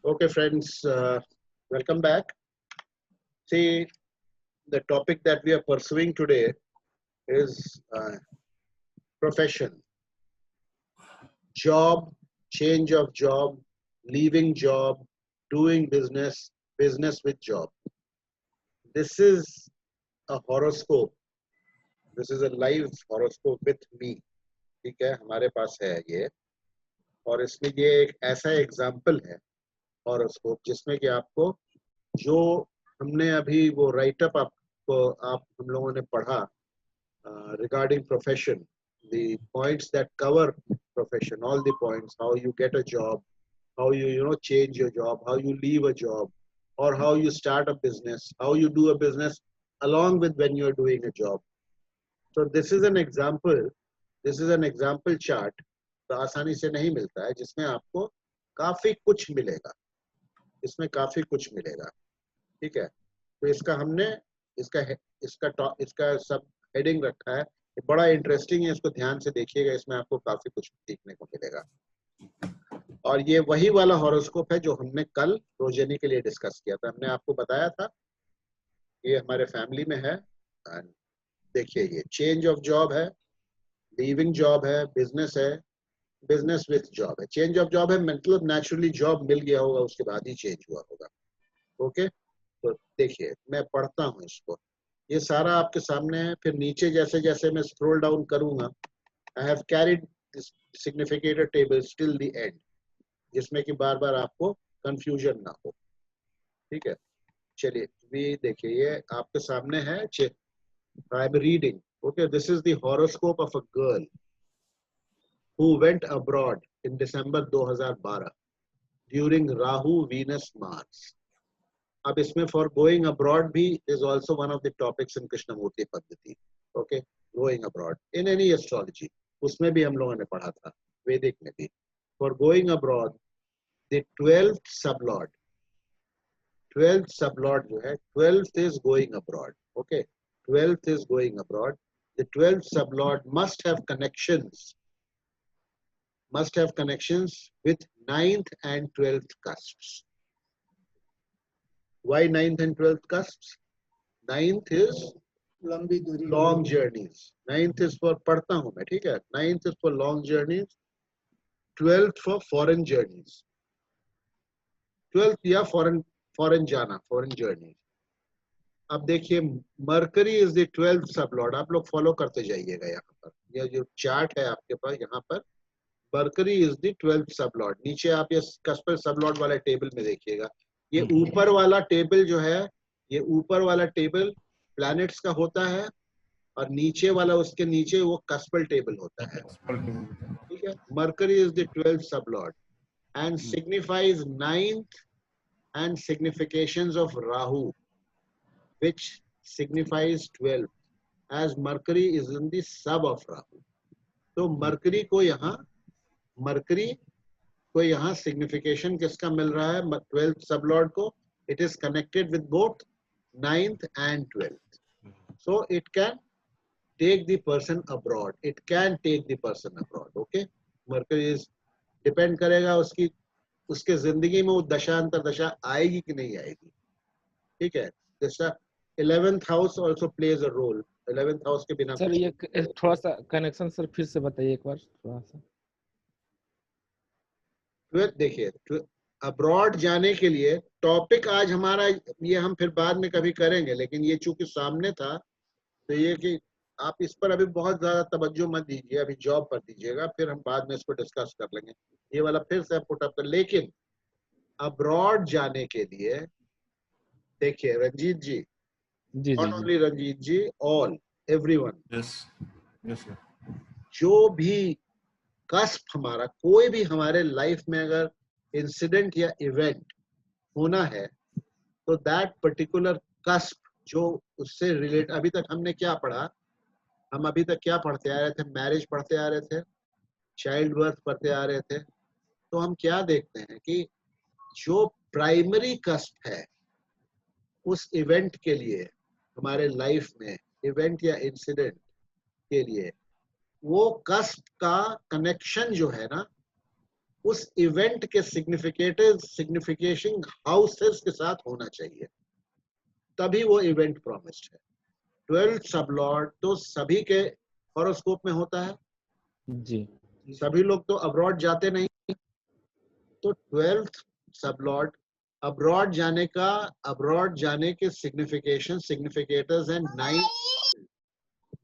Okay, friends, welcome back. See, the topic that we are pursuing today is profession, job, change of job, leaving job, doing business, business with job. This is a horoscope. This is a live horoscope with me. ठीक है, हमारे पास है ये, और इसमें ये एक ऐसा एग्जाम्पल है हॉरोस्कोप जिसमें कि आपको जो हमने अभी वो राइटअप आपको हम लोगों ने पढ़ा regarding profession, the points that cover profession, all the points, how you get a job, how you change your job, how you leave a job, or how you start a business, how you do a business along with when you're doing a job. So this is an example chart. तो आसानी से नहीं मिलता है, जिसमें आपको काफी कुछ मिलेगा, इसमें काफी कुछ मिलेगा. ठीक है, तो इसका हमने इसका सब हेडिंग रखा है. ये बड़ा इंटरेस्टिंग है, इसको ध्यान से देखिएगा, इसमें आपको काफी कुछ सीखने को मिलेगा. और ये वही वाला हॉरोस्कोप है जो हमने कल रोजनी के लिए डिस्कस किया था. हमने आपको बताया था ये हमारे फैमिली में है. देखिए, ये चेंज ऑफ जॉब है, लीविंग जॉब है, बिजनेस है, बिजनेस विथ जॉब है. चेंज ऑफ जॉब है मतलब नेचुरली जॉब मिल गया होगा, उसके बाद ही चेंज हुआ होगा. ओके, तो देखिए मैं पढ़ता हूँ इसको. ये सारा आपके सामने है. फिर नीचे जैसे जैसे मैं स्क्रॉल डाउन करूंगा, I have carried this significator table till the end, जिसमें कि बार बार आपको कंफ्यूजन ना हो. ठीक है, चलिए भी देखिए, ये आपके सामने है. I am reading. Okay, this is the horoscope of a girl who went abroad in December 2012 during Rahu Venus Mars. अब इसमें फॉर गोइंग अब्रॉड भी is also one of the topics in Krishnamurti Paddhati. Okay, going abroad in any astrology, उसमें भी हम लोगों ने पढ़ा था, वैदिक में भी. For going abroad the 12th sublord, 12th sublord जो है, 12th is going abroad. Okay, 12th is going abroad. The 12th sublord must have connections with 9th and 12th cusps. Why 9th and 12th cusps? 9th is लंबी दूरी, long journeys. 9th is for पढ़ता हूँ मैं, ठीक है. 9th is for long journeys, 12th for foreign journeys. 12th या foreign जाना, foreign journeys. अब देखिए, mercury is the 12th sublord. आप लोग फॉलो करते जाइएगा. यहाँ पर यह जो चार्ट है आपके पास, यहाँ पर mercury is the 12th sublord. नीचे आप ये कस्पर सबलॉर्ड वाला टेबल में देखिएगा. ये ऊपर वाला टेबल जो है, ये ऊपर वाला टेबल प्लैनेट्स का होता है, और नीचे वाला उसके नीचे वो कस्पल टेबल होता है. ठीक है, mercury is the 12th sublord and signifies 9th and significations of Rahu, which signifies 12th, as Mercury is in the sub of Rahu. तो मरकरी को यहाँ सिग्निफिकेशन किसका मिल रहा है? 12th sublord को. It is connected with both 9th and 12th, so it can take the person abroad. It can take the person abroad. Okay, Mercury is depend करेगा उसके जिंदगी में वो दशा अंतर दशा आएगी कि नहीं आएगी. ठीक है, जैसा 11th house also plays a role. 11th house के बिना सर ये थोड़ा सा कनेक्शन सर फिर से बताइए एक बार थोड़ा सा. देखिए, अब्रॉड जाने के लिए टॉपिक आज हमारा ये हम फिर बाद में कभी करेंगे, लेकिन ये चूंकि सामने था, तो ये कि आप इस पर अभी बहुत ज्यादा तवज्जो मत दीजिए, अभी जॉब पर दीजिएगा, फिर हम बाद में इसको डिस्कस कर लेंगे. ये वाला फिर से पुट अप कर. लेकिन अब्रॉड जाने के लिए देखिए Ranjit ji, not only Ranjit ji, all everyone, जो भी कस्प हमारा, कोई भी हमारे लाइफ में अगर इंसिडेंट या इवेंट होना है, तो दैट पर्टिकुलर कस्प जो उससे रिलेट, अभी तक हमने क्या पढ़ा, हम अभी तक क्या पढ़ते आ रहे थे? मैरिज पढ़ते आ रहे थे, चाइल्ड बर्थ पढ़ते आ रहे थे. तो हम क्या देखते हैं कि जो प्राइमरी कस्प है उस इवेंट के लिए, हमारे लाइफ में इवेंट या इंसिडेंट के लिए, वो कस्प का कनेक्शन जो है ना, उस इवेंट के सिग्निफिकेशन हाउसेस के साथ होना चाहिए, तभी वो इवेंट प्रॉमिस्ड है। 12th सब लॉर्ड तो सभी के हॉरोस्कोप में होता है, जी सभी लोग तो अब्रॉड जाते नहीं, तो 12th सब लॉर्ड अब्रॉड जाने के सिग्निफिकेटर्स एंड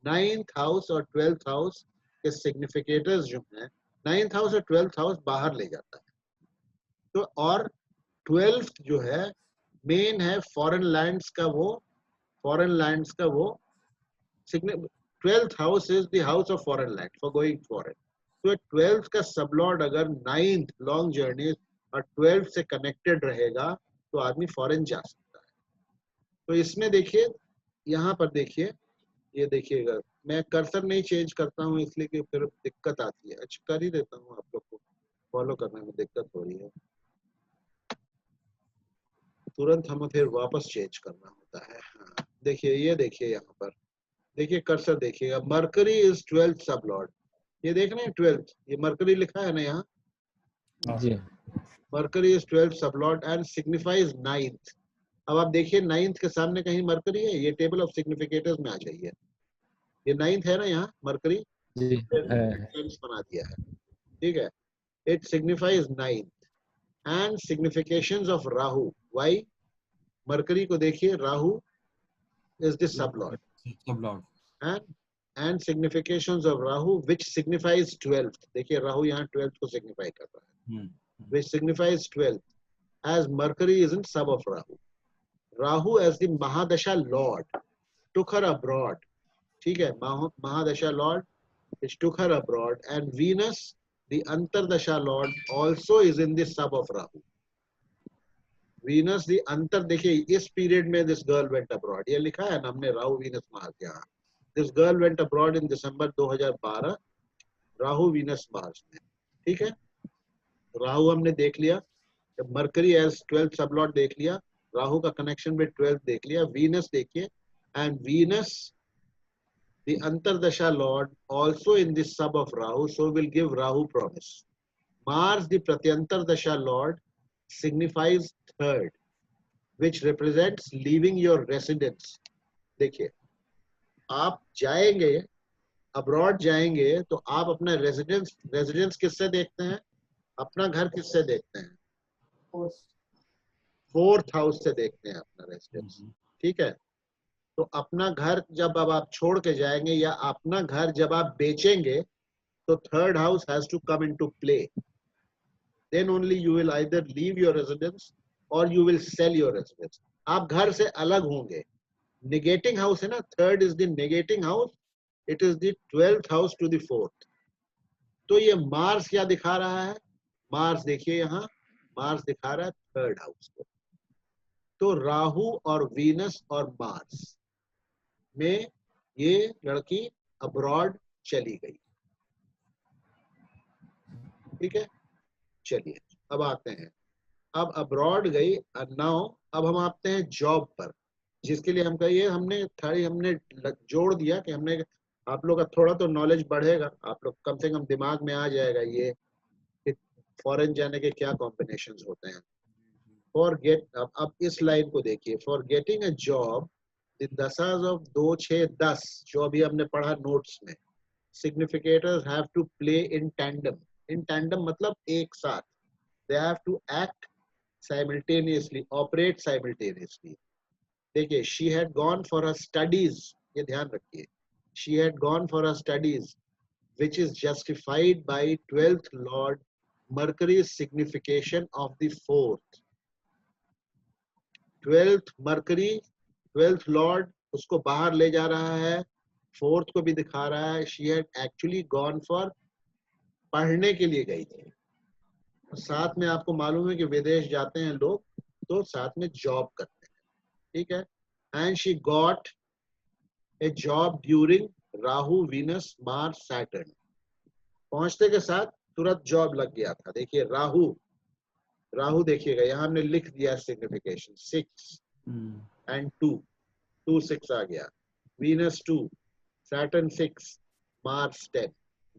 नाइन्थ हाउस और 12th हाउस के सिग्निफिकेटर्स जो हैं, 9th हाउस और 12th हाउस बाहर ले जाता है। तो और 12th जो है मेन है फॉरेन लैंड्स का वो 12th house is the house of foreign land for going foreign. तो 12th का सबलॉर्ड अगर 9th लॉन्ग जर्नी और 12th से कनेक्टेड रहेगा तो आदमी फॉरेन जा सकता है। तो इसमें देखिए, यहाँ पर देखिए, ये देखिएगा, मैं कर्सर नहीं चेंज करता हूँ इसलिए कि फिर दिक्कत आती है। अच्छा, कर ही देता हूँ, आप लोग को फॉलो करने में दिक्कत हो रही है, तुरंत हमें फिर वापस चेंज करना होता है। हाँ, देखिए, ये देखिए, यहाँ पर देखिए, कर्सर देखिएगा, मरकरी इज 12th सब लॉर्ड, ये देख रहे हैं 12th, ये मरकरी लिखा है ना यहाँ, जी मरकरी इज 12th सब लॉर्ड एंड सिग्निफाइज 9th। अब आप देखिए 9th के सामने कहीं मरकरी है, ये टेबल ऑफ सिग्निफिकेटर्स में आ जाइए, ये 9th है ना यहाँ मरकरी, जी है सेंस बना दिया है, ठीक है। It signifies 9th and significations of Rahu, why, Mercury को देखिए, Rahu is the sublord and significations of Rahu which signifies 12th, देखिए राहु यहाँ 12th को signify कर रहा है, which signifies 12th as Mercury is in sub of Rahu as the Mahadasha Lord took her abroad, ठीक है, Mahadasha Lord which took her abroad, and Venus the Antardasha Lord also is in the sub of Rahu। Venus the अंतर, देखिए इस period में this girl went abroad, ये लिखा है ना हमने, राहु वीनस मार्स, यहाँ this girl went abroad in December 2012, Rahu Venus Mars में, ठीक है। राहु हमने देख लिया, मरकरी एज 12th सबलॉर्ड देख लिया, राहु का कनेक्शन विद 12th देख लिया, वीनस देखिए, and Venus the antardasha lord also in this sub of Rahu, so will give Rahu promise. Mars the pratyantar dasha lord signifies third which represents leaving your residence। देखिए, आप जाएंगे abroad जाएंगे तो आप अपना रेजिडेंस किससे देखते हैं, अपना घर किससे देखते हैं, 4th हाउस से देखते हैं अपना रेजिडेंस, ठीक है। तो अपना घर जब अब आप छोड़ के जाएंगे या अपना घर जब आप बेचेंगे तो 3rd house has to come into play, then only you will either leave your residence or you will sell your residence। आप घर से अलग होंगे, negating house है ना, 3rd is the negating house, it is the 12th house to the 4th। तो ये Mars क्या दिखा रहा है, मार्स देखिए यहाँ, मार्स दिखा रहा है 3rd हाउस को। तो राहु और वीनस और मार्स में ये लड़की अब्रॉड चली गई, ठीक है। चलिए अब आते हैं, अब अब्रॉड गई, नाउ अब हम आते हैं जॉब पर, जिसके लिए हम कहिए हमने जोड़ दिया कि हमने, आप लोग का थोड़ा तो नॉलेज बढ़ेगा, आप लोग कम से कम दिमाग में आ जाएगा ये कि फॉरेन जाने के क्या कॉम्बिनेशंस होते हैं। फॉर गेट, अब इस लाइन को देखिए, for getting a job the dashas of 2 6 10 जो अभी हमने पढ़ा नोट्स में, significators have to play in tandem, in tandem मतलब एक साथ, they have to act simultaneously, operate simultaneously। देखिए, she had gone for her studies, ये ध्यान रखिए, she had gone for her studies which is justified by 12th lord Mercury's signification of the 4th। 12th Mercury, 12th lord उसको बाहर ले जा रहा है, 4th को भी दिखा रहा है, she had actually gone for, पढ़ने के लिए गई थी। साथ में आपको मालूम है कि विदेश जाते हैं लोग तो साथ में जॉब करते हैं, ठीक है। And she got a job during Rahu Venus Mars Saturn, पहुंचते के साथ तुरंत जॉब लग गया था। देखिए राहु, राहु देखिएगा यहाँ हमने लिख दिया सिग्निफिकेशन 6 एंड 2 6 आ गया, Venus 2 Saturn 6 Mars 10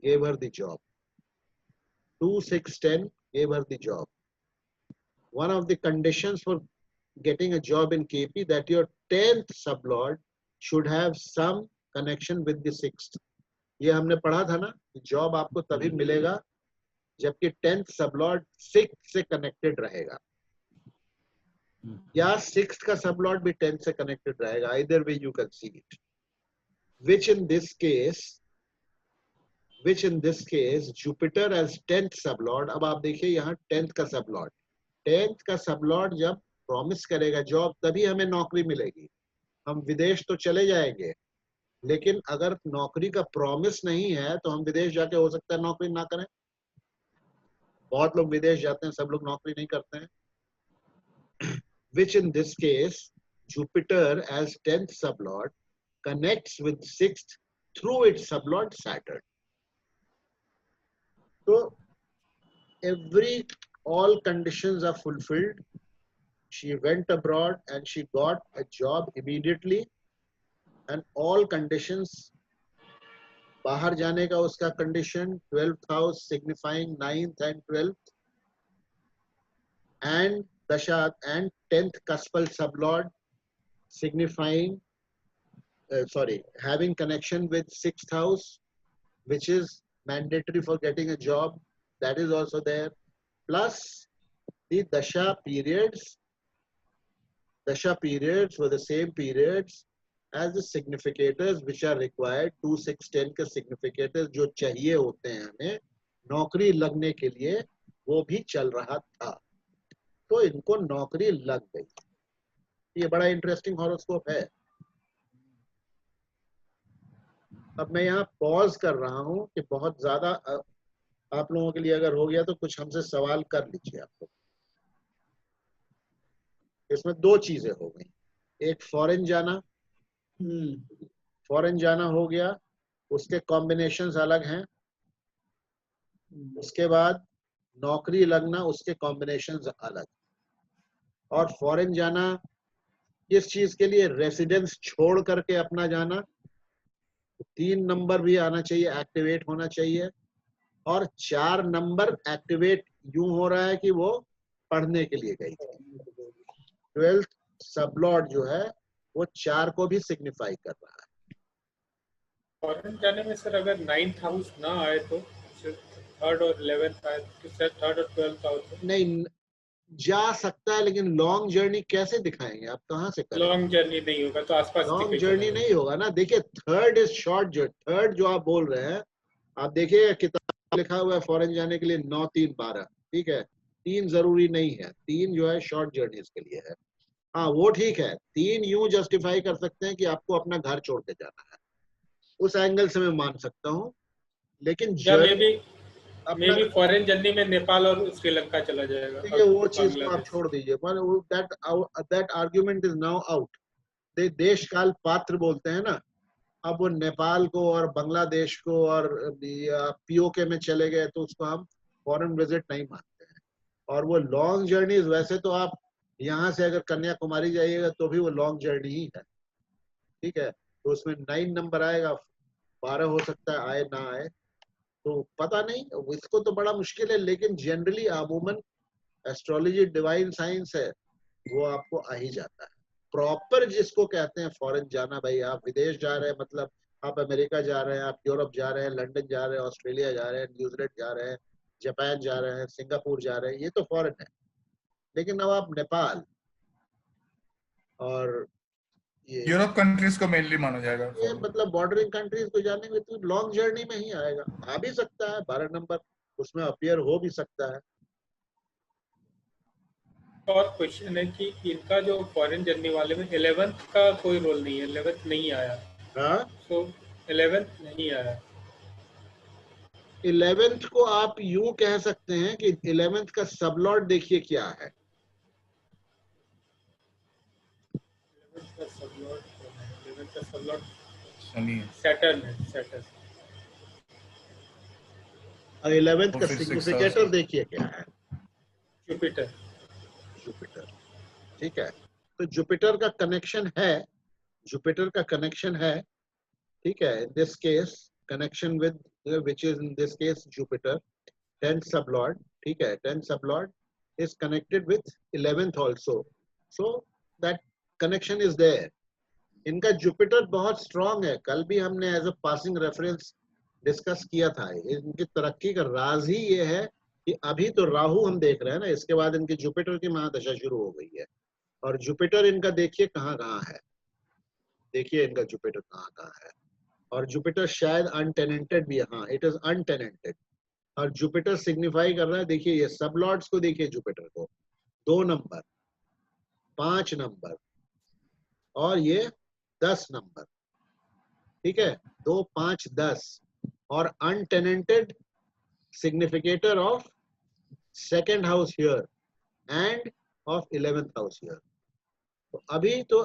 gave her the job। 2 6 10 gave her the job. One of the conditions for getting a job in KP that your 10th sublord should have some connection with the 6th. ये हमने पढ़ा था ना, job आपको तभी मिलेगा जबकि 10th sublord 6th से कनेक्टेड रहेगा, या 6th का sublord भी 10th से कनेक्टेड रहेगा. Either way you can see it. Which in this case Jupiter as 10th sublord. अब आप देखिए यहाँ 10th का sublord. 10th का sublord जब प्रॉमिस करेगा जॉब तभी हमें नौकरी मिलेगी. हम विदेश तो चले जाएंगे, लेकिन अगर नौकरी का प्रॉमिस नहीं है तो हम विदेश जाके हो सकता है नौकरी ना करें. बहुत लोग विदेश जाते हैं, सब लोग नौकरी नहीं करते हैं. Which in this case Jupiter as 10th sublord connects with 6th through its sublord Saturn. So all conditions are fulfilled. She went abroad and she got a job immediately, and all conditions, बाहर जाने का उसका condition, 12th house signifying 9th and 12th, and Dasha and 10th Kaspal sublord signifying having connection with 6th house, which is mandatory for getting a job, that is also there, plus the Dasha periods were the same periods as the significators which are required. 2, 6, 10 के significators जो चाहिए होते हैं हमें नौकरी लगने के लिए, वो भी चल रहा था. तो इनको नौकरी लग गई. ये बड़ा इंटरेस्टिंग हॉरोस्कोप है. अब मैं यहाँ पॉज कर रहा हूँ कि बहुत ज्यादा आप लोगों के लिए अगर हो गया तो कुछ हमसे सवाल कर लीजिए. आपको इसमें 2 चीजें हो गई. एक फॉरेन जाना हो गया, उसके कॉम्बिनेशंस अलग हैं. उसके बाद नौकरी लगना, उसके कॉम्बिनेशंस अलग. और फॉरेन जाना किस चीज के लिए? रेसिडेंस छोड़ करके अपना जाना. 3 नंबर भी आना चाहिए, एक्टिवेट होना चाहिए. और 4 नंबर एक्टिवेट यूं हो रहा है कि वो पढ़ने के लिए गई थी. 12th सबलॉर्ड जो है वो 4 को भी सिग्निफाई कर रहा है. फॉरेन जाने में सर अगर 9th हाउस ना आए तो 3rd और 11th आए तो सर 3rd और 12th हाउस नहीं जा सकता है, लेकिन लॉन्ग जर्नी कैसे दिखाएंगे आप? कहाँ से करेंगे? लॉन्ग जर्नी नहीं होगा तो आसपास लॉन्ग जर्नी नहीं होगा ना. देखिए 3rd is short journey. 3rd जो आप बोल रहे हैं, आप देखिए किताब लिखा हुआ है फॉरेन जाने के लिए 9, 3, 12. ठीक है, 3 जरूरी नहीं है. 3 जो है शॉर्ट जर्नीज के लिए है. हाँ वो ठीक है. 3 यूं जस्टिफाई कर सकते हैं कि आपको अपना घर छोड़ के जाना है. उस एंगल से मैं मान सकता हूँ. लेकिन मे भी फॉरेन जर्नी में नेपाल और श्रीलंका चला जाएगा. ठीक है, वो चीज को आप छोड़ दीजिए. That argument is now out. देश काल पात्र बोलते हैं ना. अब वो नेपाल को और बांग्लादेश को और पीओके में चले गए तो उसको हम फॉरेन विजिट नहीं मानते हैं. और वो लॉन्ग जर्नी वैसे तो आप यहाँ से अगर कन्याकुमारी जाइएगा तो भी वो लॉन्ग जर्नी ही है. ठीक है, तो उसमें 9 नंबर आएगा, 12 हो सकता है आए ना आए, तो पता नहीं. इसको तो बड़ा मुश्किल है. लेकिन जनरली अमूमन एस्ट्रोलॉजी डिवाइन साइंस है, वो आपको आ ही जाता है. प्रॉपर जिसको कहते हैं फॉरेन जाना, भाई आप विदेश जा रहे हैं, मतलब आप अमेरिका जा रहे हैं, आप यूरोप जा रहे हैं, लंदन जा रहे हैं, ऑस्ट्रेलिया जा रहे हैं, न्यूजीलैंड जा रहे हैं, जापान जा रहे हैं, सिंगापुर जा रहे हैं, ये तो फॉरेन है. लेकिन अब आप नेपाल और ये यूरोप कंट्रीज को मेनली माना जाएगा. ये मतलब बॉर्डरिंग कंट्रीज को जाने में तो लॉन्ग जर्नी में ही आएगा. आ भी सकता है 12 नंबर उसमें अपीयर हो भी सकता है. और क्वेश्चन है कि इनका जो फॉरेन जर्नी वाले में 11th का कोई रोल नहीं है. 11th नहीं आया. हाँ, तो 11th नहीं आया. 11th को आप यूं कह सकते हैं कि 11th का सबलॉर्ड देखिए क्या है. 11th का सबलॉर्ड शनि है. सैटर्न है. सैटर्न. 11th का फिर 6 सिग्निफिकेटर देखिए क्या है. जुपिटर. ठीक है, तो जुपिटर का कनेक्शन है. ठीक है, in this case connection with which is in this case Jupiter. 10th sublord, ठीक है, 10th sublord is connected with 11th also, so that connection is there. इनका जुपिटर बहुत स्ट्रांग है, कल भी हमने as a passing reference discuss किया था। इनकी तरक्की का राज ही ये है कि अभी तो राहु हम देख रहे हैं ना, इसके बाद इनकी जुपिटर की महादशा शुरू हो गई है, और जुपिटर इनका देखिए कहाँ कहाँ है, देखिए इनका जुपिटर कहाँ कहाँ है, और जुपिटर शायद अनटेनेंटेड भी है, हाँ इट इज अनटेनेंटेड, और जुपिटर सिग्निफाई कर रहा है, देखिए ये सब लॉर्ड्स को देखिए, जुपिटर को 2 नंबर, 5 नंबर और ये 10 नंबर, ठीक है, 2, 5, 10, और untenanted significator of second house here and of 11th house here. तो अभी तो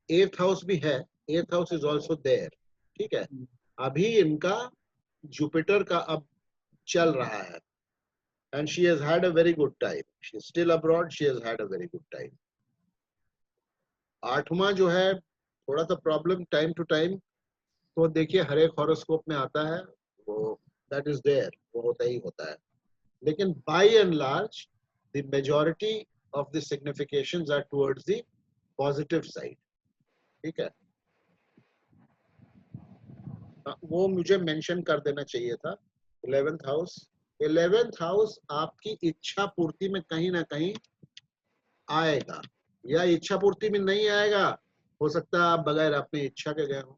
8th हाउस भी है, 8th house is also there, ठीक है, अभी इनका जुपिटर का अब चल रहा है, and she has had a very good time. She is still abroad. She has had a very good time. 8वां जो है थोड़ा सा प्रॉब्लम टाइम टू टाइम, तो देखिए हर एक हॉरोस्कोप में आता है, वो that is there, वो होता ही होता है, लेकिन by and large the majority of the significations are towards the positive side, ठीक है। वो मुझे मेंशन कर देना चाहिए था। 11th हाउस, 11th हाउस आपकी इच्छा पूर्ति में कहीं ना कहीं आएगा, या इच्छा पूर्ति में नहीं आएगा, हो सकता है आप बगैर अपनी इच्छा के गए हो।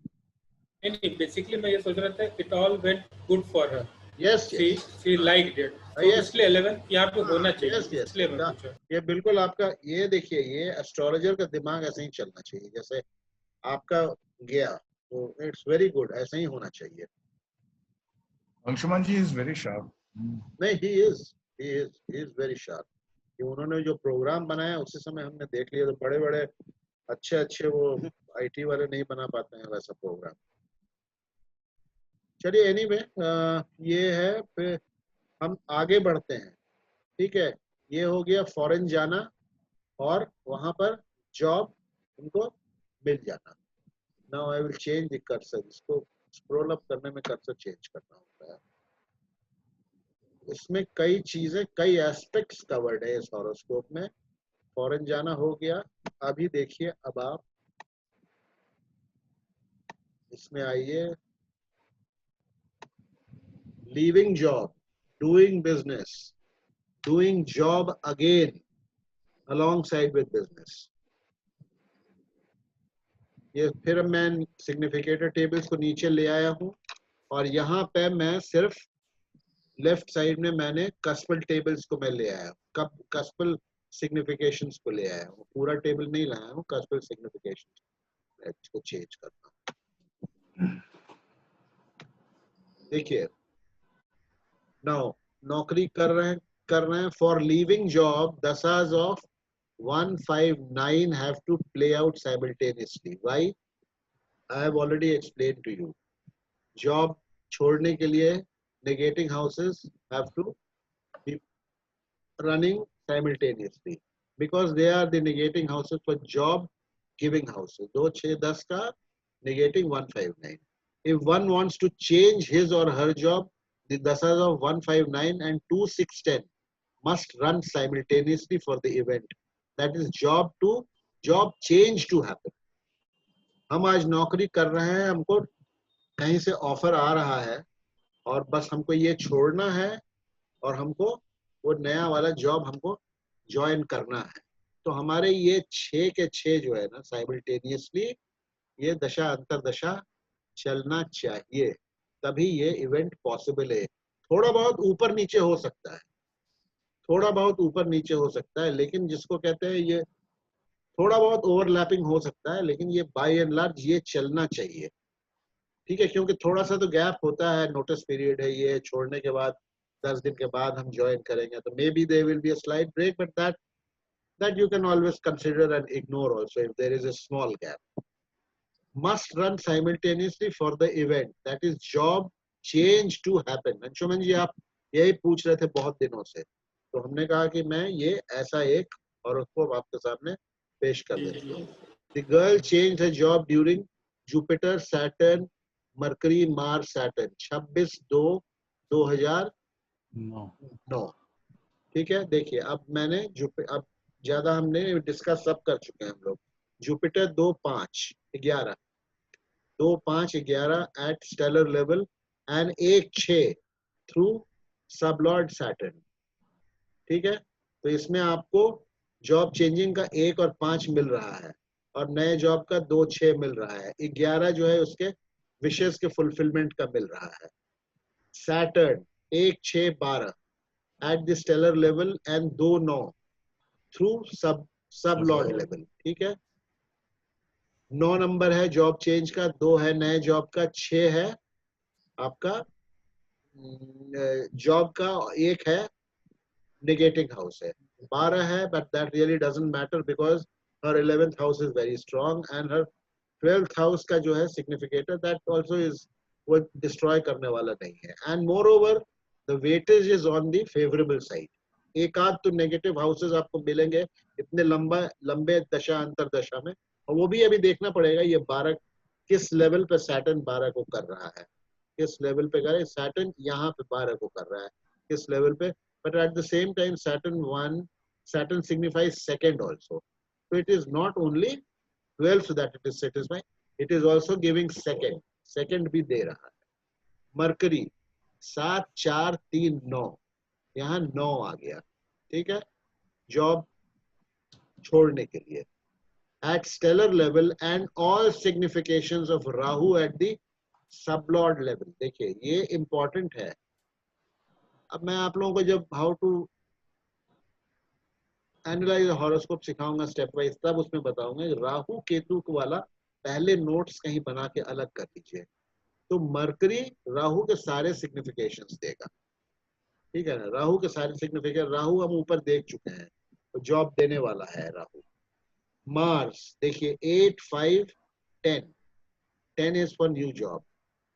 नहीं, बेसिकली मैं ये सोच रहा था, it all went good for her, yes she liked it, तो इसलिए 11th यहाँ पे होना चाहिए, इसलिए मैं पूछा। ये बिल्कुल आपका, ये देखिए ये एस्ट्रोलॉजर का दिमाग ऐसे ही चलना चाहिए, जैसे आपका गया तो इट्स वेरी गुड, ऐसे ही होना चाहिए। अंशुमन जी इज वेरी शार्प। नहीं, he is very sharp। कि उन्होंने जो प्रोग्राम बनाया उसी समय हमने देख लिया, तो बड़े बड़े अच्छे वो आईटी वाले नहीं बना पाते हैं वैसा प्रोग्राम। चलिए एनीवे, ये है, फिर हम आगे बढ़ते हैं, ठीक है। ये हो गया फॉरेन जाना और वहां पर जॉब उनको मिल जाना। Now I will change the cursor, इसको स्क्रॉल अप करने में कर्सर चेंज करना होता है। इसमें कई चीजें, कई एस्पेक्ट्स कवर्ड है इस हॉरोस्कोप में। फॉरेन जाना हो गया, अभी देखिए अब आप इसमें आइए, leaving job, doing business, doing job again alongside with business. ये फिर मैं सिग्निफिकेटर टेबल्स को नीचे ले आया हूं, और यहाँ पे मैं सिर्फ लेफ्ट साइड में मैंने कस्पल टेबल्स को मैं ले आया हूँ, कस्पल सिग्निफिकेशंस को ले आया हूँ, पूरा टेबल नहीं लाया हूँ, कस्पल सिग्निफिकेशन इसको चेंज करना। देखिए नाउ नौकरी कर रहे हैं, for leaving job dashas of 159 have to play out simultaneously. Why? I have already explained to you. Job छोड़ने के लिए negating houses have to be running simultaneously because they are the negating houses for job giving houses. 2, 6, 10 का negating 159. If one wants to change his or her job, the dasas of 159 and 2, 6, 10 must run simultaneously for the event. That is job change to happen. हम आज नौकरी कर रहे हैं, हमको कहीं से ऑफर आ रहा है और बस हमको ये छोड़ना है और हमको वो नया वाला जॉब हमको ज्वाइन करना है। तो हमारे ये 6 के 6 जो है ना साइमल्टेनियसली ये दशा अंतरदशा चलना चाहिए, तभी ये इवेंट पॉसिबल है। थोड़ा बहुत ऊपर नीचे हो सकता है, थोड़ा बहुत ऊपर नीचे हो सकता है, लेकिन जिसको कहते हैं ये थोड़ा बहुत ओवरलैपिंग हो सकता है, लेकिन ये बाय एंड लार्ज ये चलना चाहिए, ठीक है। क्योंकि थोड़ा सा तो गैप होता है, नोटिस पीरियड है, ये छोड़ने के बाद 10 दिन के बाद हम ज्वाइन करेंगे, तो may be there will be a slight break, but that you can always consider and ignore also if there is a small gap. Must run simultaneously for the event, that is job change to happen. Anshuman ji आप यही पूछ रहे थे बहुत दिनों से, तो हमने कहा कि मैं ये ऐसा एक और उसको आपके सामने पेश कर देती हूँ। The girl changed her job during Jupiter, Saturn, Mercury, Mars, Saturn 26/2/2022 no. ठीक है, देखिए अब मैंने अब ज्यादा हमने डिस्कस सब कर चुके हैं हम लोग। Jupiter 2 5 11 2 5 11 at stellar level and 1 6 through sub lord Saturn. ठीक है, तो इसमें आपको जॉब चेंजिंग का 1 और 5 मिल रहा है और नए जॉब का 2 6 मिल रहा है। 11 जो है उसके विशेष के फुलफिलमेंट का मिल रहा है। Saturn 1 6 12 at the stellar level and 2 9 through sub lord level. ठीक है, 9 नंबर है जॉब चेंज का, 2 है नए जॉब का, 6 है आपका जॉब का, 1 है नेगेटिंग हाउस है, 12 है, but that really doesn't matter because her 11th house is very strong and her 12th house का जो है सिग्निफिकेटर दैट आल्सो इज, वो डिस्ट्रॉय करने वाला नहीं है। And more over the weightage is on the favourable side. एक आध तो नेगेटिव हाउसेस आपको मिलेंगे इतने लंबे दशा अंतर दशा में, और वो भी अभी देखना पड़ेगा ये 12 किस लेवल पे सैटर्न 12 को कर रहा है, किस लेवल पे करे सैटर्न, यहाँ पे 12 को कर रहा है किस लेवल पे। But at the same time, Saturn signifies second also. So it is not only 12 that it is satisfying, it is also giving second. Second भी दे रहा है। Mercury 7 4 3 9, यहाँ 9 आ गया। ठीक है, जॉब छोड़ने के लिए। At stellar level and all significations of Rahu at the sublord level। देखिए ये important है। अब मैं आप लोगों को जब हाउ टू एनालाइज हॉरोस्कोप सिखाऊंगा स्टेप वाइज, तब उसमें बताऊंगा राहु केतु वाला पहले नोट्स कहीं बना के अलग कर लीजिए। तो मरकरी राहु के सारे सिग्निफिकेशंस देगा। ठीक है ना, राहु के सारे सिग्निफिकेशन, राहु हम ऊपर देख चुके हैं, तो जॉब देने वाला है राहु। मार्स देखिए 8 5 10, 10 इज फॉर न्यू जॉब।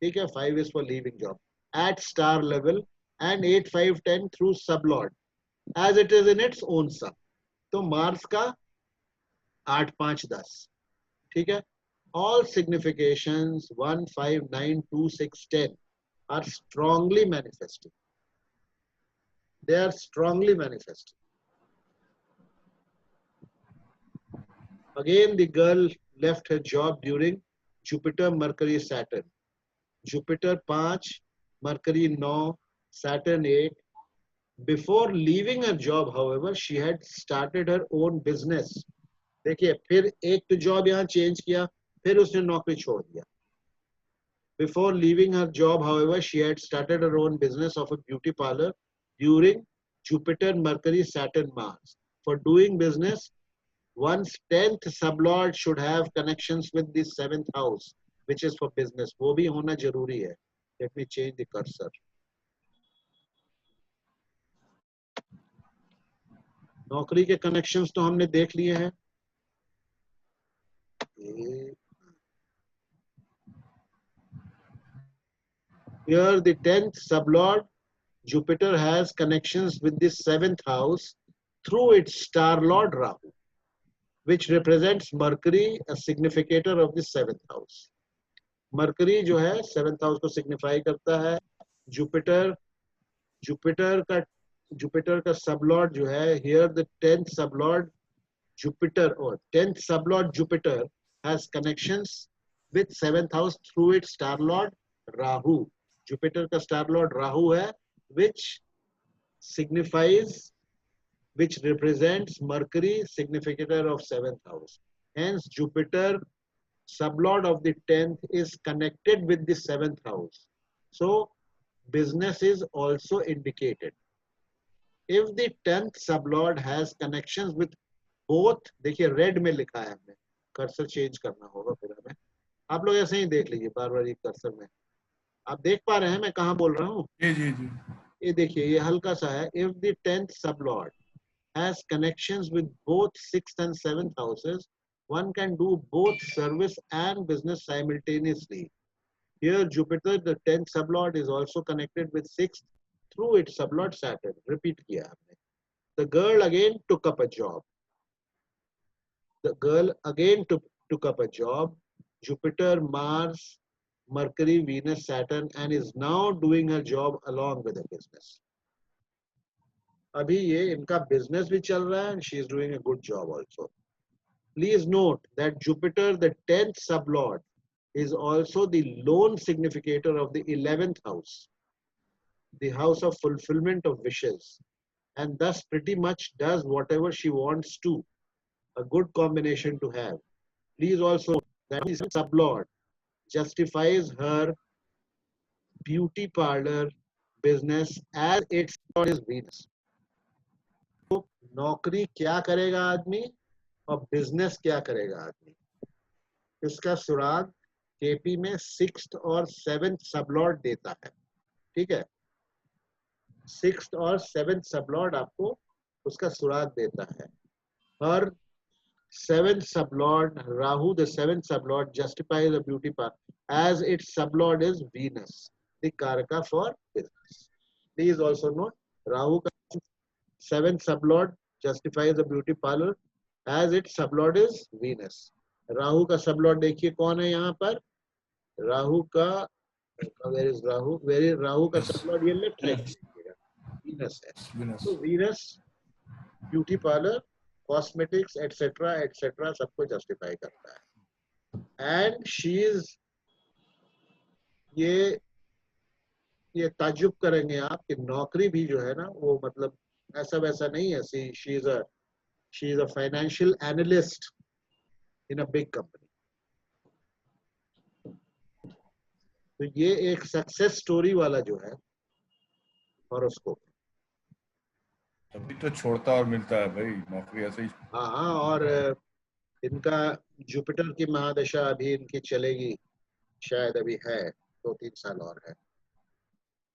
ठीक है, 5 is for leaving job at star level and 8 5 10 through sub lord as it is in its own sub. तो मार्स का 8 5 10। ठीक है, all significations 1 5 9 2 6 10 are strongly manifesting. They are strongly manifesting. Again the girl left her job during Jupiter Mercury Saturn. Jupiter 5, Mercury 9, Saturn 8. Before leaving her job, however, she had started her own business. देखिए फिर एक तो job यहाँ change किया, फिर उसने नौकरी छोड़ दिया। Before leaving her job, however, she had started her own business of a beauty parlor during Jupiter, Mercury, Saturn, Mars. For doing business, one's 10th sublord should have connections with the 7th house, which is for business. वो भी होना जरूरी है। Let me change the cursor. नौकरी के connections तो हमने देख लिए हैं। Here the 10th sublord Jupiter has connections with the 7th house through its star lord Rahu, which represents Mercury, a significator of the 7th house. Mercury जो है 7th house को signify करता है। Jupiter का sublord जो है, here the 10th sublord Jupiter or 10th sublord Jupiter has connections with 7th house through its star lord Rahu. Jupiter का star lord Rahu है, which represents Mercury, significator of 7th house. Hence, Jupiter, sublord of the 10th, is connected with the 7th house. So, business is also indicated. If the 10th sublord has connections with both, देखिए red में लिखा है हमने, cursor change करना होगा फिर हमें। आप लोग ऐसे ही देख लीजिए बार बार ये कर्सर में। आप देख पा रहे हैं मैं कहाँ बोल रहा हूँ? जी जी जी। ये देखिए ये हल्का सा है। If the 10th sublord has connections with both 6th and 7th houses, one can do both service and business simultaneously. Here Jupiter, the 10th sublord, is also connected with 6th through its sublord Saturn. Repeat किया हमने। The girl again took up a job. took up a job. Jupiter, Mars, Mercury, Venus, Saturn, and is now doing her job along with her business. अभी ये इनका business भी चल रहा है, and she is doing a good job also. Please note that Jupiter, the 10th sublord, is also the lone significator of the 11th house, the house of fulfillment of wishes, and thus pretty much does whatever she wants to. A good combination to have. Please also note that the sublord justifies her beauty parlor business as its lord is Venus. तो नौकरी क्या करेगा आदमी और business क्या करेगा आदमी, इसका सुराग केपी में 6th और 7th सबलॉर्ड देता है. ठीक है, 6th और 7th सबलॉर्ड आपको उसका सुराग देता है. हर 7th sublord Rahu, the 7th sublord, justifies the beauty path as its sublord is Venus, the Karaka for business. Please also note Rahu ka 7th sublord justifies the beauty parlor as its sublord is Venus. Rahu का sublord देखिए कौन है यहाँ पर. राहु का where is Rahu? Where is Rahu का sublord? ये left leg देखिएगा, Venus है. तो Venus beauty parlor, cosmetics etcetera etcetera सबको जस्टिफाई करता है. एंड शी इज, ये ताज्जुब करेंगे आप कि नौकरी भी जो है ना वो मतलब ऐसा वैसा नहीं है. She is a financial analyst in a big company. तो ये एक सक्सेस स्टोरी वाला जो है हॉरोस्कोप. अभी तो छोड़ता और मिलता है भाई, नौकरी ऐसे ही. हाँ, और इनका जुपिटर की महादशा अभी इनकी चलेगी, शायद अभी है 2-3 साल और है.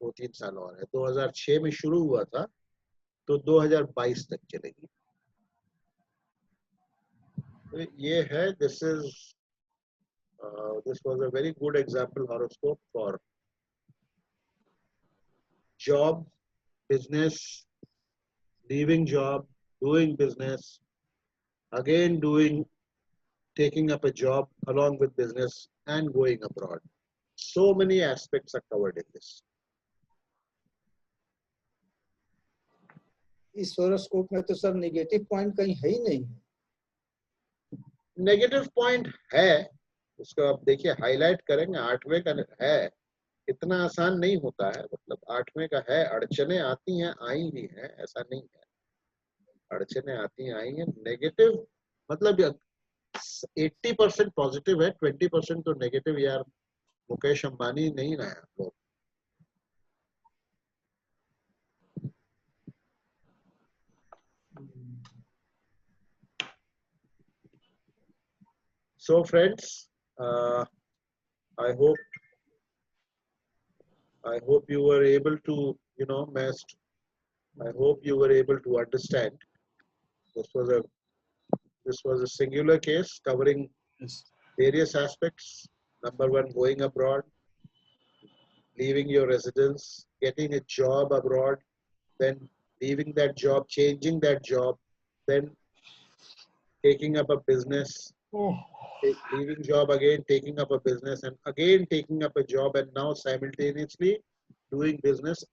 2-3 साल और है. 2006 में शुरू हुआ था तो 2022 तक चलेगी. तो ये है, this was a very good example horoscope for job, business, leaving job, doing business, again doing, taking up a job along with business and going abroad. So many aspects are covered in this. इस horoscope में तो sir negative point कहीं है ही नहीं. Negative point है, उसको आप देखिए हाईलाइट करेंगे. 8वें का है, इतना आसान नहीं होता है. मतलब 8वें का है, अड़चने आती हैं, आई भी हैं, ऐसा नहीं है. अड़चने आती हैं, आई हैं. नेगेटिव मतलब 80% पॉजिटिव है, 20% तो नेगेटिव. यार मुकेश अंबानी नहीं ना है आप लोग. So friends, I hope you were able to, I hope you were able to understand. This was a singular case covering various aspects. Number one, going abroad, leaving your residence, getting a job abroad, then leaving that job, changing that job, then taking up a business, leaving job again, taking up a business, and again taking up a job, and now simultaneously doing business